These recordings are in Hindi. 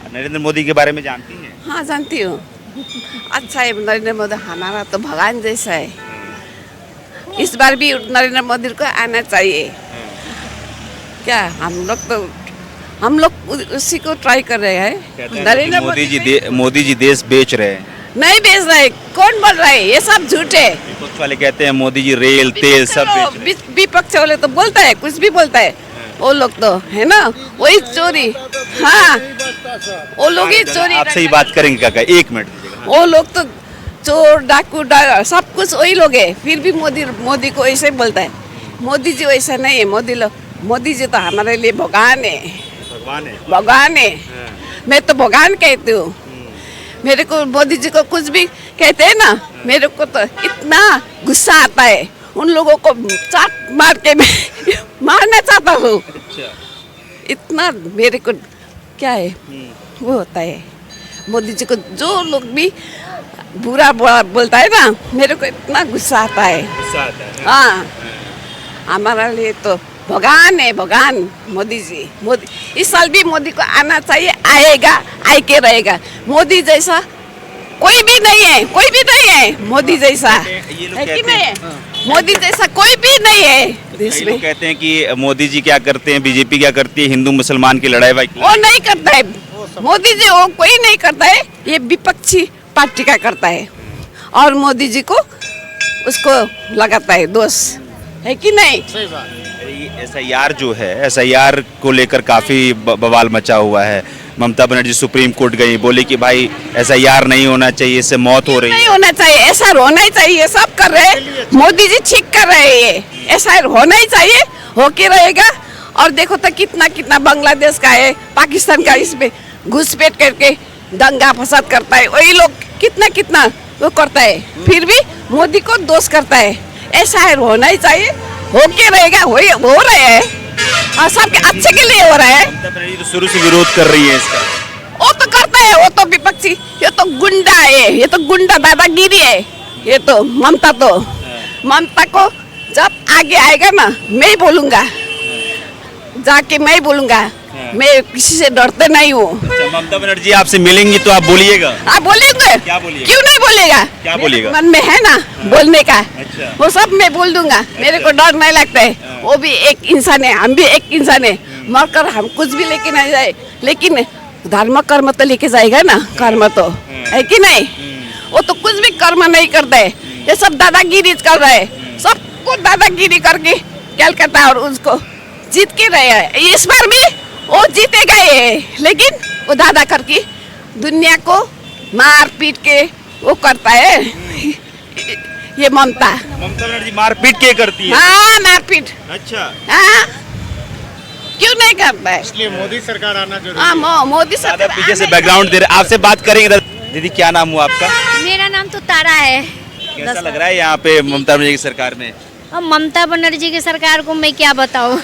नरेंद्र मोदी के बारे में जानती हैं? हाँ जानती हूँ। अच्छा है नरेंद्र मोदी, हमारा तो भगवान जैसा है। इस बार भी नरेंद्र मोदी को आना चाहिए। क्या हम लोग उसी को ट्राई कर रहे हैं। कहते हैं नरेंद्र कि मोदी जी देश बेच रहे हैं। नहीं बेच रहे, कौन बोल रहा है? ये सब झूठ है। विपक्ष वाले कहते हैं मोदी जी रेल तेल सब बेच रहे हैं। विपक्ष वाले तो बोलता है, कुछ भी बोलता है वो लोग तो, है ना, वही चोरी। हाँ, वो लोग ही चोरी। आपसे ही बात करेंगे काका, 1 मिनट दीजिएगा। वो लोग तो चोर डाकू सब कुछ वही लोग है। फिर भी मोदी को ऐसे ही बोलता है। मोदी जी वैसा नहीं है। मोदी जी तो हमारे लिए भगवान है। भगवान है। मैं तो भगवान कहती हूँ। मेरे को मोदी जी को कुछ भी कहते हैं ना, मेरे को तो इतना गुस्सा आता है। उन लोगों को चाट मार के मैं मारना चाहता हूँ। इतना मेरे को क्या है वो होता है। मोदी जी को जो लोग भी बुरा बोलता है ना, मेरे को इतना गुस्सा आता है। हाँ, हमारा लिए तो भगवान है, भगवान मोदी जी। मोदी इस साल भी मोदी को आना चाहिए, आएगा, आए के रहेगा। मोदी जैसा कोई भी नहीं है, कोई भी नहीं है मोदी जैसा, है कि नहीं है? मोदी जैसा कोई भी नहीं है देश में। कहते हैं कि मोदी जी क्या करते हैं, बीजेपी क्या करती है, हिंदू मुसलमान की लड़ाई वो नहीं करता है मोदी जी, वो कोई नहीं करता है। ये विपक्षी पार्टी का करता है और मोदी जी को उसको लगाता है दोष, है कि नहीं? SIR जो है, SIR को लेकर काफी बवाल मचा हुआ है। ममता बनर्जी सुप्रीम कोर्ट गई, बोली कि भाई SIR नहीं होना चाहिए, इससे मौत हो रही है। नहीं होना चाहिए, ऐसा होना ही चाहिए। सब कर रहे हैं, मोदी जी ठीक कर रहे हैं। ऐसा होना ही चाहिए, होके रहेगा। और देखो तो कितना कितना बांग्लादेश का है, पाकिस्तान का, इसमें घुसपैठ करके दंगा फसाद करता है। वही लोग कितना कितना वो करता है, फिर भी मोदी को दोष करता है। ऐसा होना ही चाहिए, होके रहेगा। हो रहे हैं और सबके अच्छे के लिए हो रहा है। ममता बनर्जी तो शुरू से विरोध कर रही है इसका। वो तो करता है, वो तो विपक्षी, ये तो गुंडा है, ये तो गुंडा दादागिरी है। ये तो ममता को जब आगे आएगा ना, मैं ही बोलूंगा, जाके मैं ही बोलूंगा। मैं किसी से डरते नहीं हूँ। ममता बनर्जी आपसे मिलेंगी तो आप बोलिएगा? आप बोलेंगे? क्या बोलिएगा? क्यों नहीं बोलेगा? क्या बोलिएगा? मन में है ना बोलने का। अच्छा। वो सब मैं बोल दूंगा। मेरे को डर नहीं लगता है। वो भी एक इंसान है, हम भी एक इंसान है। मरकर हम कुछ भी लेके नहीं जाए, लेकिन धर्म कर्म तो लेके जाएगा ना। कर्म तो है कि नहीं? वो तो कुछ भी कर्म नहीं करता है। ये सब दादागिरी कर रहे हैं, सबको दादागिरी करके कलकत्ता और उसको जीत के रहे हैं। इस बार भी वो जीतेगा ये, लेकिन वो दादा करके दुनिया को मार पीट के वो करता है। ये ममता बनर्जी मारपीट के करती है? हाँ, मारपीट। अच्छा। हाँ, क्यों नहीं करता है? इसलिए मोदी सरकार आना जरूरी है। हाँ, मोदी दादा सरकार पीछे से आने बैकग्राउंड दे रहे। आपसे बात करेंगे। दीदी क्या नाम हुआ आपका? मेरा नाम तो तारा है। कैसा लग रहा है यहाँ पे ममता बनर्जी की सरकार में? अब ममता बनर्जी की सरकार को मैं क्या बताऊँ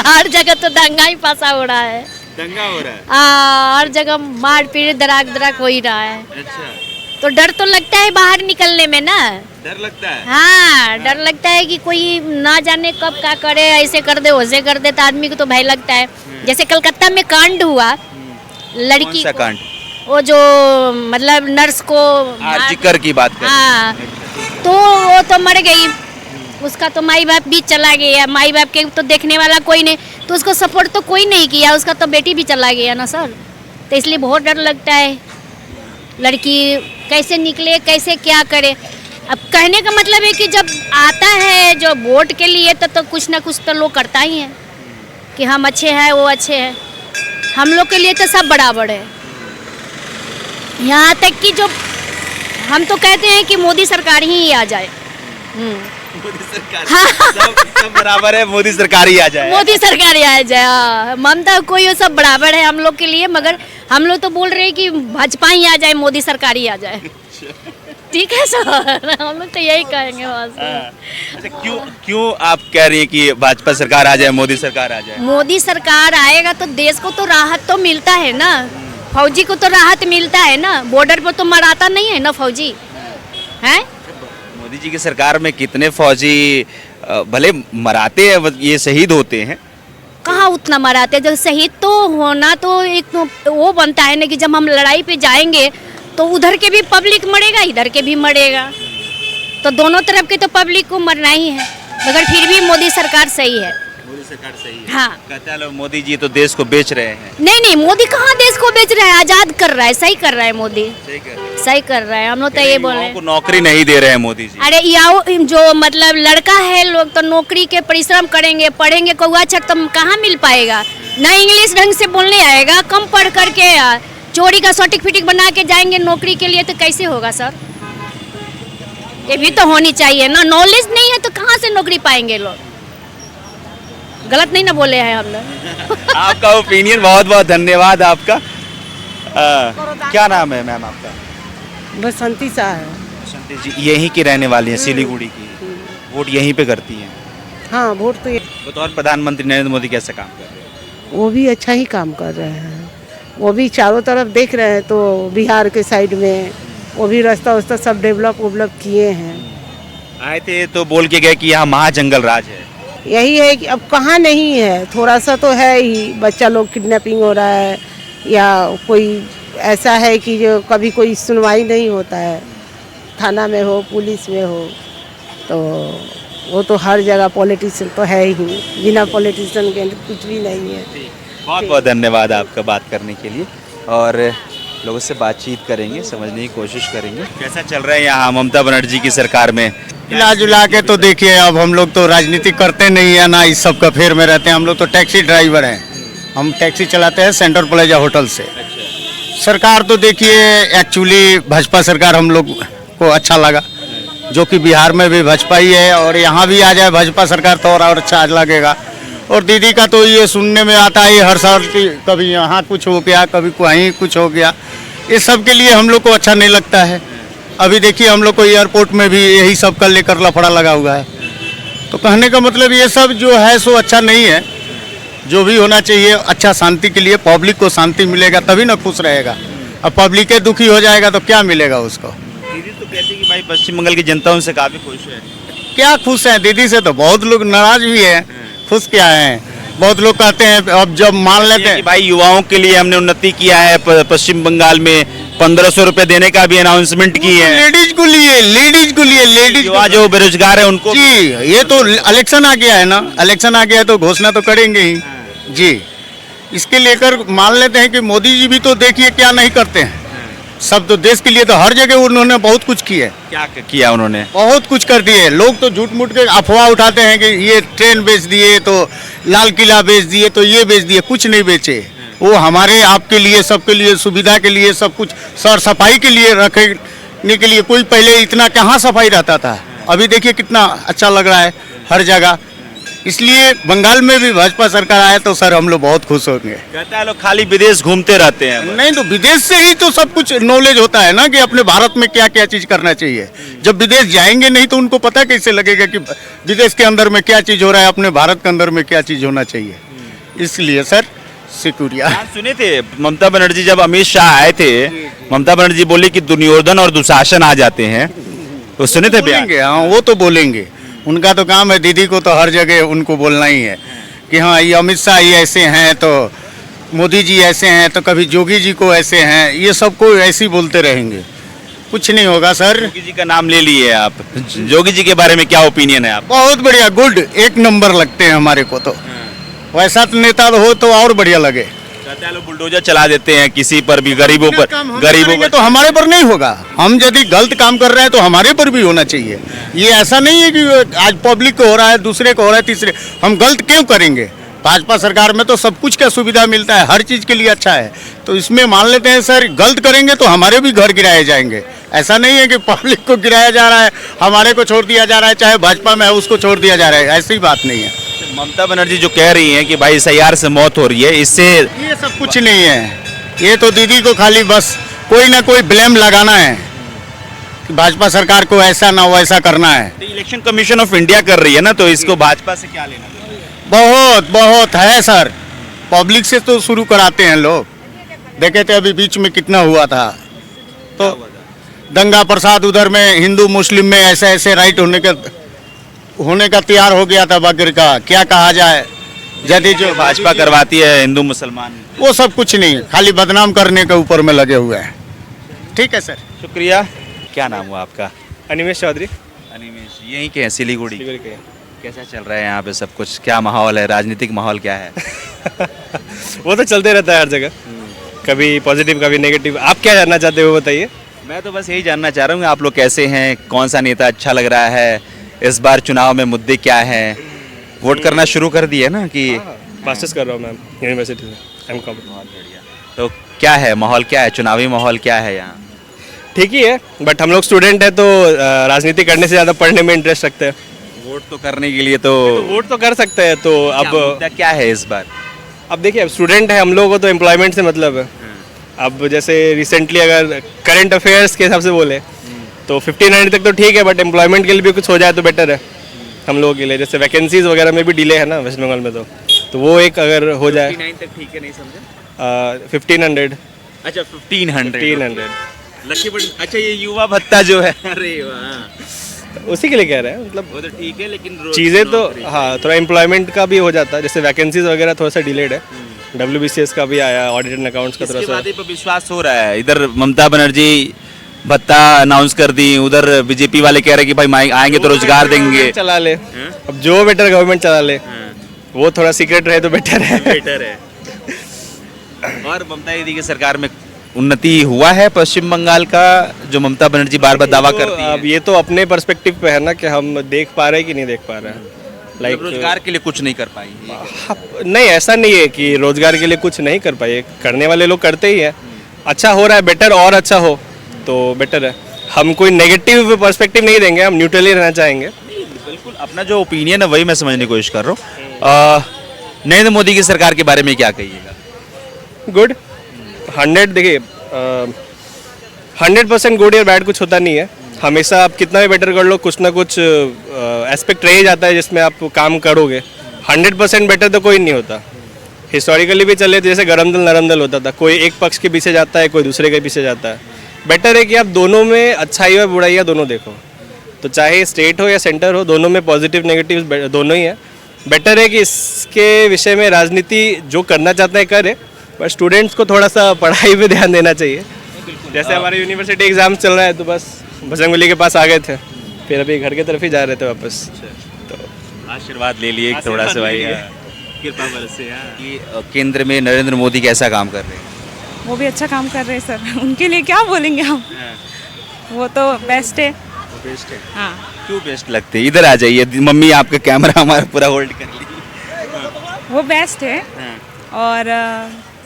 हर जगह तो दंगा ही फंसा हो रहा है। दंगा हो रहा है? हाँ, हर जगह मारपीट दराक हो ही रहा है। अच्छा। तो डर तो लगता है बाहर निकलने में ना। डर लगता है? हाँ, डर लगता है कि कोई ना जाने कब क्या करे, ऐसे कर दे वैसे कर दे, तो आदमी को तो भय लगता है। जैसे कलकत्ता में कांड हुआ, लड़की कौन सा को, कांड? वो जो मतलब नर्स को आरजीकर की बात कर। हाँ, तो वो तो मर गई, उसका तो माई बाप भी चला गया। माई बाप के तो देखने वाला कोई नहीं, तो उसको सपोर्ट तो कोई नहीं किया। उसका तो बेटी भी चला गया ना सर, तो इसलिए बहुत डर लगता है। लड़की कैसे निकले, कैसे क्या करे। अब कहने का मतलब है कि जब आता है जो वोट के लिए, तो कुछ ना कुछ तो लोग करता ही है कि हम अच्छे हैं, वो अच्छे हैं। हम लोग के लिए तो सब बराबर है। यहाँ तक कि जो हम तो कहते हैं कि मोदी सरकार ही आ जाए। मोदी सरकार सब बराबर है, मोदी सरकार ही आ जाए। मोदी सरकार ही आ जाए। हाँ, ममता कोई वो सब बराबर है हम लोग के लिए, मगर हम लोग तो बोल रहे हैं कि भाजपा ही आ जाए, मोदी सरकार ही आ जाए। ठीक है सर, हम लोग तो यही कहेंगे बस। अच्छा, क्यों आप कह रही हैं कि भाजपा सरकार आ जाए, मोदी सरकार आ जाए? मोदी सरकार आएगा तो देश को तो राहत तो मिलता है ना, फौजी को तो राहत मिलता है ना। बॉर्डर पर तो मराता नहीं है ना फौजी, हैं? मोदी जी की सरकार में कितने फौजी भले मराते हैं, ये शहीद होते हैं, कहाँ उतना मराते। जब शहीद तो होना तो एक तो वो बनता है ना कि जब हम लड़ाई पे जाएंगे तो उधर के भी पब्लिक मरेगा, इधर के भी मरेगा, तो दोनों तरफ के तो पब्लिक को मरना ही है। मगर फिर भी मोदी सरकार सही है। मोदी सरकार सही है। हाँ। कहते हैं लोग मोदी जी तो देश को बेच रहे हैं। नहीं नहीं, मोदी कहाँ देश को बेच रहा है, आजाद कर रहा है, सही कर रहा है मोदी, सही कर रहे हैं। सही कर रहा है। हम लोग तो ये बोल रहे युवाओं को हैं। नौकरी नहीं दे रहे हैं मोदी जी। अरे याओ जो मतलब लड़का है लोग तो नौकरी के परिश्रम करेंगे, पढ़ेंगे, कौआ छक तो कहाँ मिल पाएगा। ना इंग्लिश ढंग से बोलने आएगा, कम पढ़ करके चोरी का सर्टिफिकेट बना के जाएंगे नौकरी के लिए, तो कैसे होगा सर। ये भी तो होनी चाहिए ना, नॉलेज नहीं है तो कहाँ से नौकरी पाएंगे लोग। गलत नहीं ना बोले हैं हम लोग। आपका ओपिनियन बहुत बहुत धन्यवाद आपका। क्या नाम है मैम आपका? बसंती सा है। बसंती जी यहीं की रहने वाली हैं, सिलीगुड़ी की, वोट यहीं पे करती हैं। हाँ, वोट तो बतौर प्रधानमंत्री नरेंद्र मोदी कैसे काम कर रहे हैं? वो भी अच्छा ही काम कर रहे हैं। वो भी चारों तरफ देख रहे हैं तो बिहार के साइड में वो भी रास्ता उस्ता सब डेवलप किए हैं। आए थे तो बोल के गए कि यहाँ महाजंगल राज है। यही है कि अब कहाँ नहीं है, थोड़ा सा तो है ही। बच्चा लोग किडनैपिंग हो रहा है या कोई ऐसा है कि जो कभी कोई सुनवाई नहीं होता है, थाना में हो पुलिस में हो, तो वो तो हर जगह पॉलिटिशियन तो है ही, बिना पॉलिटिशियन के कुछ भी नहीं है। बहुत बहुत धन्यवाद आपका बात करने के लिए, और लोगों से बातचीत करेंगे, समझने की कोशिश करेंगे कैसा चल रहा है यहाँ ममता बनर्जी की सरकार में। मिला जुला के तो देखिए, अब हम लोग तो राजनीति करते नहीं है ना, इस सब का फेर में रहते हैं। हम लोग तो टैक्सी ड्राइवर हैं, हम टैक्सी चलाते हैं सेंट्रल प्लाजा होटल से। सरकार तो देखिए एक्चुअली भाजपा सरकार हम लोग को अच्छा लगा, जो कि बिहार में भी भाजपा ही है, और यहाँ भी आ जाए भाजपा सरकार तो और अच्छा लगेगा। और दीदी का तो ये सुनने में आता है हर साल की, कभी यहाँ कुछ हो गया, कभी कहीं कुछ हो गया, ये सब के लिए हम लोग को अच्छा नहीं लगता है। अभी देखिए हम लोग को एयरपोर्ट में भी यही सब का लेकर लफड़ा लगा हुआ है। तो कहने का मतलब ये सब जो है सो अच्छा नहीं है। जो भी होना चाहिए अच्छा शांति के लिए, पब्लिक को शांति मिलेगा तभी ना खुश रहेगा। अब पब्लिक के दुखी हो जाएगा तो क्या मिलेगा उसको। दीदी तो कहती कि भाई पश्चिम बंगाल की जनता उनसे काफी खुश है। क्या खुश है, दीदी से तो बहुत लोग नाराज भी है, खुश क्या है। बहुत लोग कहते हैं, अब जब मान लेते हैं कि भाई युवाओं के लिए हमने उन्नति किया है, पश्चिम बंगाल में 1500 रुपए देने का भी अनाउंसमेंट की है। लेडीज को लिए लेडीज युवा जो बेरोजगार है उनको जी, ये तो इलेक्शन आ गया है ना, इलेक्शन आ गया है तो घोषणा तो करेंगे ही जी। इसके लेकर मान लेते हैं कि मोदी जी भी तो देखिए क्या नहीं करते हैं, सब तो देश के लिए तो हर जगह उन्होंने बहुत कुछ किया। क्या किया उन्होंने? बहुत कुछ कर दिए। लोग तो झूठ मूठ के अफवाह उठाते हैं कि ये ट्रेन बेच दिए, तो लाल किला बेच दिए, तो ये बेच दिए। कुछ नहीं बेचे, वो हमारे आपके लिए, सबके लिए, सुविधा के लिए, सब कुछ सर सफाई के लिए रखने के लिए। कोई पहले इतना कहाँ सफाई रहता था, अभी देखिए कितना अच्छा लग रहा है हर जगह। इसलिए बंगाल में भी भाजपा सरकार आए तो सर हम लोग बहुत खुश होंगे। कहता है लोग खाली विदेश घूमते रहते हैं। नहीं तो विदेश से ही तो सब कुछ नॉलेज होता है ना, कि अपने भारत में क्या क्या चीज करना चाहिए। जब विदेश जाएंगे नहीं तो उनको पता कैसे लगेगा कि विदेश के अंदर में क्या चीज हो रहा है, अपने भारत के अंदर में क्या चीज होना चाहिए। इसलिए सर शुक्रिया। सुने थे ममता बनर्जी जब अमित शाह आए थे, ममता बनर्जी बोली कि दुर्योधन और दुशासन आ जाते हैं, तो सुने थे बयान? बोलेंगे, हाँ वो तो बोलेंगे, उनका तो काम है। दीदी को तो हर जगह उनको बोलना ही है कि हाँ ये अमित शाह ये ऐसे हैं, तो मोदी जी ऐसे हैं, तो कभी जोगी जी को ऐसे हैं, ये सबको ऐसे ही बोलते रहेंगे, कुछ नहीं होगा सर। जोगी जी का नाम ले लिए आप, जोगी जी के बारे में क्या ओपिनियन है आप? बहुत बढ़िया, गुड, एक नंबर लगते हैं हमारे को। तो वैसा नेता हो तो और बढ़िया लगे। कहते हैं लोग बुलडोजर चला देते हैं किसी पर भी, गरीबों पर तो हमारे पर नहीं होगा। हम यदि गलत काम कर रहे हैं तो हमारे पर भी होना चाहिए। ये ऐसा नहीं है कि आज पब्लिक को हो रहा है, दूसरे को हो रहा है, तीसरे, हम गलत क्यों करेंगे। भाजपा सरकार में तो सब कुछ का सुविधा मिलता है, हर चीज के लिए अच्छा है। तो इसमें मान लेते हैं सर गलत करेंगे तो हमारे भी घर गिराए जाएंगे। ऐसा नहीं है कि पब्लिक को गिराया जा रहा है, हमारे को छोड़ दिया जा रहा है, चाहे भाजपा में है उसको छोड़ दिया जा रहा है, ऐसी बात नहीं है। ममता बनर्जी जो कह रही हैं कि भाई SIR से मौत हो रही है, इससे ये सब कुछ नहीं है। ये तो दीदी को खाली बस कोई ना कोई ब्लेम लगाना है कि भाजपा सरकार को ऐसा ना वैसा करना है। इलेक्शन कमीशन ऑफ इंडिया कर रही है ना, तो इसको भाजपा से क्या लेना? बहुत बहुत है सर, पब्लिक से तो शुरू कराते हैं लोग। देखे थे अभी बीच में कितना हुआ था, तो दंगा प्रसाद उधर में हिंदू मुस्लिम में ऐसे ऐसे राइट होने का तैयार हो गया था। बकर का क्या कहा जाए, यदि जो भाजपा करवाती है हिंदू मुसलमान। वो सब कुछ नहीं, खाली बदनाम करने के ऊपर में लगे हुए हैं। ठीक है सर, शुक्रिया। क्या नाम हुआ आपका? अनिमेश चौधरी। अनिमेश, यहीं के हैं सिलीगुड़ी? कैसा चल रहा है यहाँ पे सब कुछ? क्या माहौल है, राजनीतिक माहौल क्या है? वो तो चलते रहता है हर जगह, कभी पॉजिटिव कभी नेगेटिव। आप क्या जानना चाहते हो बताइए। मैं तो बस यही जानना चाह रहा हूँ कि आप लोग कैसे हैं, कौन सा नेता अच्छा लग रहा है, इस बार चुनाव में मुद्दे क्या हैं? वोट करना शुरू कर दिए ना कि? मास्टर्स कर रहा हूँ मैम यूनिवर्सिटी में M.Com। तो क्या है माहौल, क्या है चुनावी माहौल क्या है यहाँ? ठीक ही है, बट हम लोग स्टूडेंट है तो राजनीति करने से ज़्यादा पढ़ने में इंटरेस्ट रखते हैं। वोट तो करने के लिए तो वोट तो कर सकते हैं, तो क्या मुद्दा क्या है इस बार? अब देखिए, अब स्टूडेंट है हम लोगों को तो एम्प्लॉयमेंट से मतलब है। अब जैसे रिसेंटली अगर करंट अफेयर्स के हिसाब से बोले तो 1500 तक तो ठीक है, बट एम्प्लॉयमेंट के लिए भी कुछ हो जाए तो बेटर है हम लोगों के लिए। जैसे वैकेंसीज वगैरह में भी डिले है ना वेस्ट बंगाल में, तो वो एक अगर हो जाए 59 तक ठीक है, नहीं समझे? 1500। अच्छा 1500 1500 लकी बट अच्छा ये युवा भत्ता जो है, अरे वाह, उसी के लिए कह रहे हैं। मतलब वो तो ठीक है लेकिन चीज़ें तो हाँ, थोड़ा एम्प्लॉयमेंट का भी हो जाता है। जैसे वैकेंसीज वगैरह थोड़ा सा डिलेड है। WBCS का भी आया, ऑडिट एंड अकाउंट्स का थोड़ा इसके सा। बाद पर विश्वास हो रहा है। इधर ममता बनर्जी भत्ता अनाउंस कर दी, उधर बीजेपी वाले कह रहे हैं कि भाई आएंगे तो रोजगार देंगे। चला ले, अब जो बेटर गवर्नमेंट चला ले, वो थोड़ा सीक्रेट रहे तो बेटर है। बेटर है। और ममता दीदी की सरकार में उन्नति हुआ है पश्चिम बंगाल का, जो ममता बनर्जी बार बार दावा करती है? अब ये तो अपने पर्सपेक्टिव पे है ना कि हम देख पा रहे हैं कि नहीं देख पा रहे हैं। लाइक रोजगार के लिए कुछ नहीं कर पाई? नहीं, ऐसा नहीं है कि रोजगार के लिए कुछ नहीं कर पाए, करने वाले लोग करते ही है। अच्छा हो रहा है, बेटर और अच्छा हो तो बेटर है। हम कोई नेगेटिव पर्सपेक्टिव नहीं देंगे, हम न्यूट्रल ही रहना चाहेंगे। बिल्कुल, अपना जो ओपिनियन है वही मैं समझने की कोशिश कर रहा हूँ। नरेंद्र मोदी की सरकार के बारे में क्या कहिएगा? गुड 100, देखिए 100% गुड या बैड कुछ होता नहीं है। हमेशा आप कितना भी बेटर कर लो, कुछ ना कुछ एस्पेक्ट रह ही जाता है जिसमें आप काम करोगे। 100% बेटर तो कोई नहीं होता। हिस्टोरिकली भी चले तो जैसे गरम दल नरम दल होता था, कोई एक पक्ष के पीछे जाता है, कोई दूसरे के पीछे जाता है। बेटर है कि आप दोनों में अच्छाई और बुराई दोनों देखो, तो चाहे स्टेट हो या सेंटर हो, दोनों में पॉजिटिव नेगेटिव दोनों ही है। बेटर है कि इसके विषय में राजनीति जो करना चाहते हैं करे, पर स्टूडेंट्स को थोड़ा सा पढ़ाई पे ध्यान देना चाहिए। जैसे हमारे यूनिवर्सिटी एग्जाम चल रहा है तो बस बजरंगबली के पास आ गए थे, फिर अभी घर की तरफ ही जा रहे थे वापस। तो आशीर्वाद ले लिए थोड़ा सा भाई, कृपा बरसे कि केंद्र में नरेंद्र मोदी कैसा काम कर रहे हैं? वो भी अच्छा काम कर रहे हैं सर, उनके लिए क्या बोलेंगे हम। वो तो बेस्ट है। बेस्ट है? हाँ, क्यों बेस्ट लगते हैं? इधर आ जाइए, मम्मी आपका कैमरा हमारा पूरा होल्ड कर ली। वो बेस्ट है और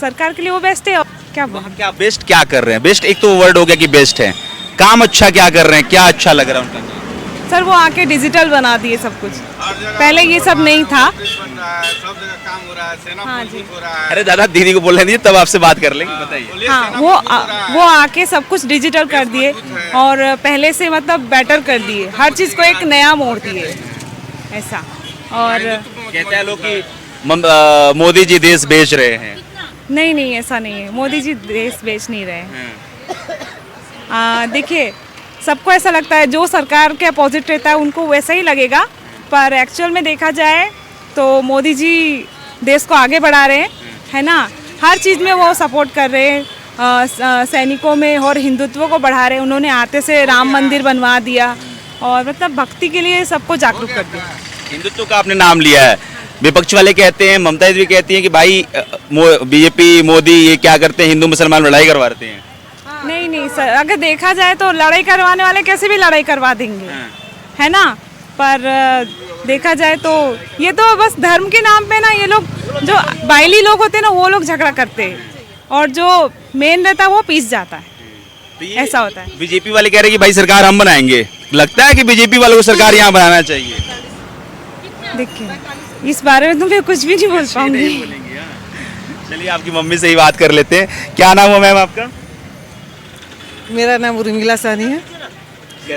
सरकार के लिए वो बेस्ट है। और क्या बोलें? क्या बेस्ट क्या कर रहे हैं? बेस्ट एक तो वर्ड हो गया कि बेस्ट है, काम अच्छा क्या कर रहे हैं, क्या अच्छा लग रहा है उनका? सर वो आके डिजिटल बना दिए सब कुछ, पहले ये सब नहीं था। हाँ जी, अरे दादा दीदी को बोलने दीजिए, तब आपसे बात कर लेंगे, बताइए। हाँ वो आके सब कुछ डिजिटल कर दिए और पहले से मतलब बेटर कर दिए, हर चीज़ को एक नया मोड़ दिए ऐसा। और कहते हैं लोग कि मोदी जी देश बेच रहे हैं। नहीं नहीं, ऐसा नहीं है, मोदी जी देश बेच नहीं रहे हैं। देखिए, सबको ऐसा लगता है जो सरकार के अपोजिट रहता है उनको वैसा ही लगेगा, पर एक्चुअल में देखा जाए तो मोदी जी देश को आगे बढ़ा रहे हैं, है ना। हर चीज़ में वो सपोर्ट कर रहे हैं, सैनिकों में और हिंदुत्व को बढ़ा रहे हैं। उन्होंने आते से राम मंदिर बनवा दिया और मतलब भक्ति के लिए सबको जागरूक कर दिया। हिंदुत्व का आपने नाम लिया है, विपक्ष वाले कहते हैं, ममता जी कहती हैं कि भाई बीजेपी मोदी ये क्या करते हैं, हिंदू मुसलमान लड़ाई करवाते हैं। नहीं नहीं सर, अगर देखा जाए तो लड़ाई करवाने वाले कैसे भी लड़ाई करवा देंगे, है ना। पर देखा जाए तो ये तो बस धर्म के नाम पे ना, ये लोग जो बाइली लोग होते हैं ना वो लोग झगड़ा करते हैं और जो मेन रहता है वो पीस जाता है, तो ऐसा होता है। बीजेपी वाले कह रहे हैं कि भाई सरकार हम बनाएंगे, लगता है कि बीजेपी वालों को सरकार यहाँ बनाना चाहिए? देखिए, इस बारे में तो मैं कुछ भी नहीं बोल पाऊंगी। चलिए आपकी मम्मी से ही बात कर लेते हैं। क्या नाम है मैम आपका? मेरा नाम उर्मिला साहनी है।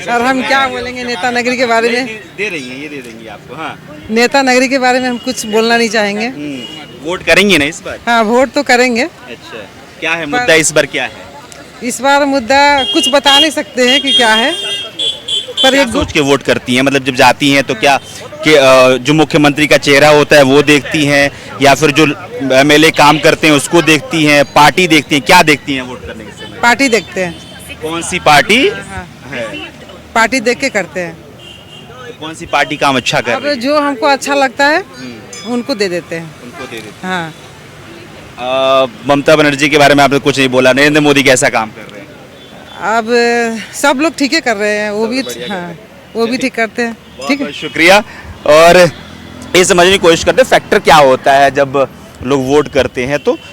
और हम क्या बोलेंगे नेता नगरी के बारे में? दे रही हैं, ये दे देंगी आपको। हाँ, नेता नगरी के बारे में हम कुछ बोलना नहीं चाहेंगे। वोट करेंगे ना इस बार? हाँ, वोट तो करेंगे। अच्छा, क्या है मुद्दा इस बार, क्या है इस बार मुद्दा? कुछ बता नहीं सकते हैं कि क्या है, पर क्या एक सोच के वोट करती हैं? मतलब जब जाती हैं तो क्या कि जो मुख्यमंत्री का चेहरा होता है वो देखती हैं, या फिर जो एमएलए काम करते हैं उसको देखती हैं, पार्टी देखती हैं, क्या देखती हैं वोट करने के समय? पार्टी देखते हैं, कौन सी पार्टी है? पार्टी देख के करते हैं। तो कौन सी पार्टी काम अच्छा कर अब रही है? जो हमको अच्छा लगता है उनको दे देते हैं। उनको दे देते हाँ, हैं। ममता बनर्जी के बारे में आपने कुछ नहीं बोला, नरेंद्र मोदी कैसा काम कर रहे हैं? अब सब लोग ठीक ही कर रहे हैं, वो भी हाँ वो भी ठीक करते हैं। ठीक है, बहुत शुक्रिया। और ये समझने की कोशिश करते हैं फैक्टर क्या होता है जब लोग वोट करते हैं। तो